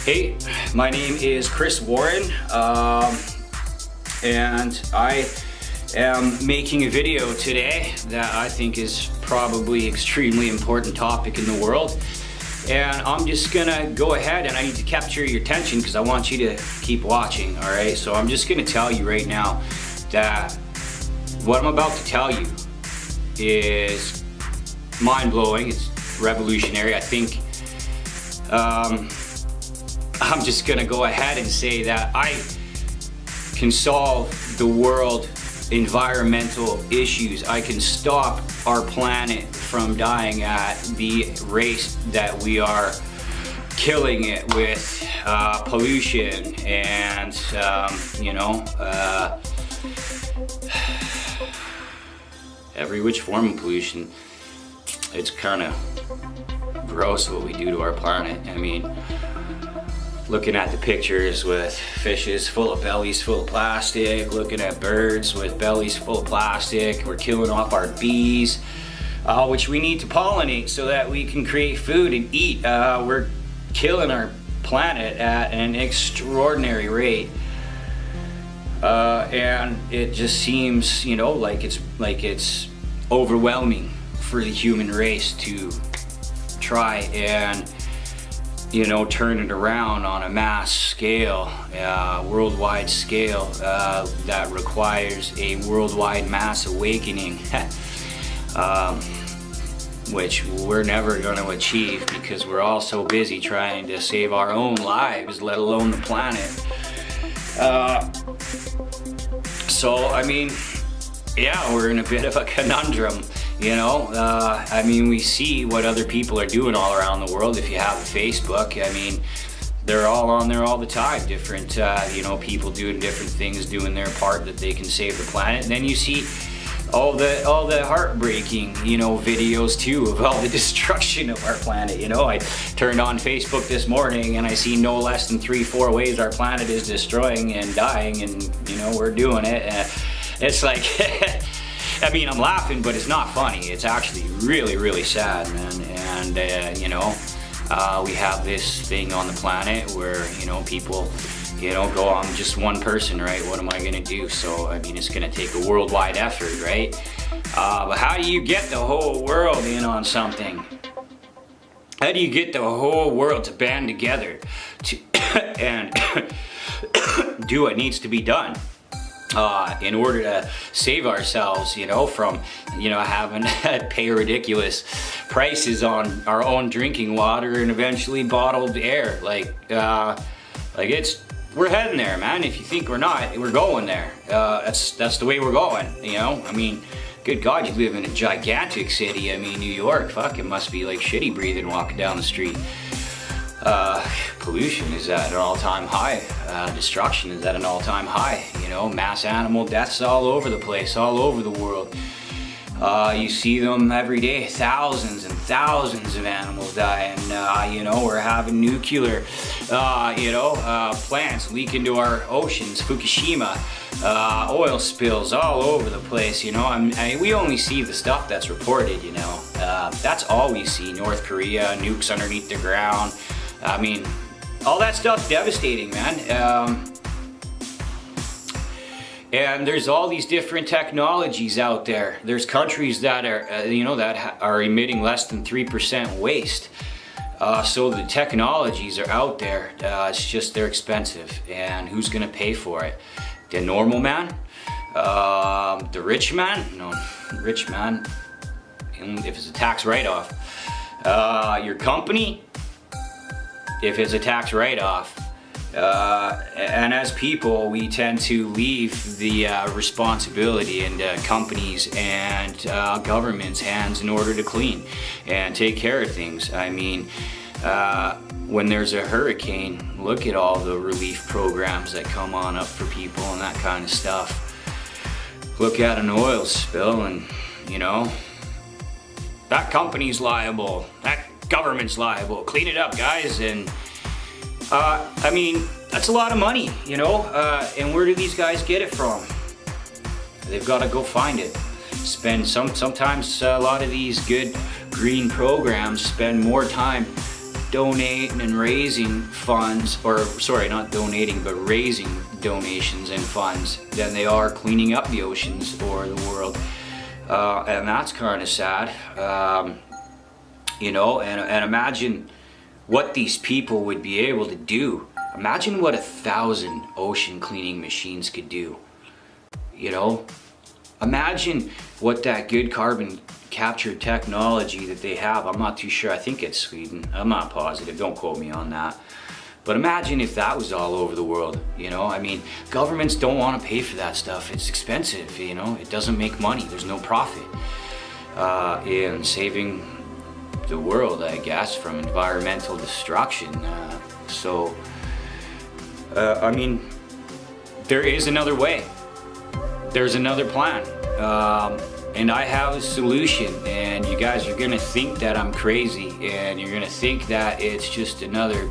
Hey, my name is Chris Warren, and I am making a video today that I think is probably extremely important topic in the world. And I'm just gonna go ahead and I need to capture your attention because I want you to keep watching, all right? So I'm just gonna tell you right now that what I'm about to tell you is mind-blowing, it's revolutionary. I think I'm just gonna go ahead and say that I can solve the world environmental issues. I can stop our planet from dying at the rate that we are killing it with pollution and every which form of pollution. It's kind of gross what we do to our planet. I mean, looking at the pictures with fishes full of bellies full of plastic, looking at birds with bellies full of plastic, we're killing off our bees, which we need to pollinate so that we can create food and eat. We're killing our planet at an extraordinary rate, and it just seems, like it's overwhelming for the human race to try and turn it around on a mass scale, worldwide scale, that requires a worldwide mass awakening, which we're never going to achieve because we're all so busy trying to save our own lives, let alone the planet. So, I mean, yeah, we're in a bit of a conundrum. I mean, we see what other people are doing all around the world. If you have a Facebook, I mean, they're all on there all the time. Different, people doing different things, doing their part that they can save the planet. And then you see all the heartbreaking, videos too of all the destruction of our planet. I turned on Facebook this morning and I see no less than 3-4 ways our planet is destroying and dying, and we're doing it. It's like. I mean, I'm laughing, but it's not funny. It's actually really, really sad, man. And, we have this thing on the planet where, people, go, I'm just one person, right? What am I gonna do? So, I mean, it's gonna take a worldwide effort, right? But how do you get the whole world in on something? How do you get the whole world to band together to and do what needs to be done? In order to save ourselves, from, having to pay ridiculous prices on our own drinking water and eventually bottled air. We're heading there, man. If you think we're not, we're going there. That's the way we're going, I mean, good God, you live in a gigantic city. I mean, New York, fuck, it must be like shitty breathing walking down the street. Pollution is at an all-time high. Destruction is at an all-time high. Mass animal deaths all over the place, all over the world. You see them every day, thousands and thousands of animals die, and we're having nuclear, plants leak into our oceans, Fukushima, oil spills all over the place. I mean, we only see the stuff that's reported. That's all we see. North Korea, nukes underneath the ground. I mean, all that stuff's devastating, man. And there's all these different technologies out there. There's countries that are, that are emitting less than 3% waste. So the technologies are out there. It's just they're expensive, and who's gonna pay for it? The normal man, the rich man. No, rich man. If it's a tax write-off, your company. If it's a tax write-off, and as people, we tend to leave the responsibility in companies and government's hands in order to clean and take care of things. I mean, when there's a hurricane, look at all the relief programs that come on up for people and that kind of stuff. Look at an oil spill and, that company's liable, that government's liable. Clean it up, guys. And I mean, that's a lot of money, and where do these guys get it from? They've got to go find it. Sometimes a lot of these good green programs spend more time donating and raising funds, or sorry, not donating, but raising donations and funds than they are cleaning up the oceans or the world. And that's kind of sad. You know, and imagine what these people would be able to do. Imagine what 1,000 ocean cleaning machines could do. You know, imagine what that good carbon capture technology that they have. I'm not too sure. I think it's Sweden. I'm not positive. Don't quote me on that. But imagine if that was all over the world. You know, I mean, governments don't want to pay for that stuff. It's expensive. You know, it doesn't make money. There's no profit in saving the world, I guess, from environmental destruction. I mean, there is another way. There's another plan. And I have a solution, and you guys are gonna think that I'm crazy, and you're gonna think that it's just another,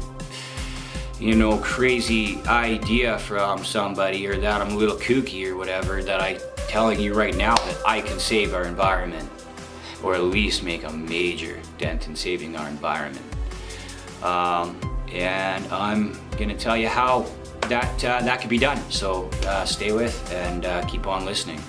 you know, crazy idea from somebody, or that I'm a little kooky or whatever, that I'm telling you right now that I can save our environment, or at least make a major dent in saving our environment. And I'm gonna tell you how that could be done. So stay with and keep on listening.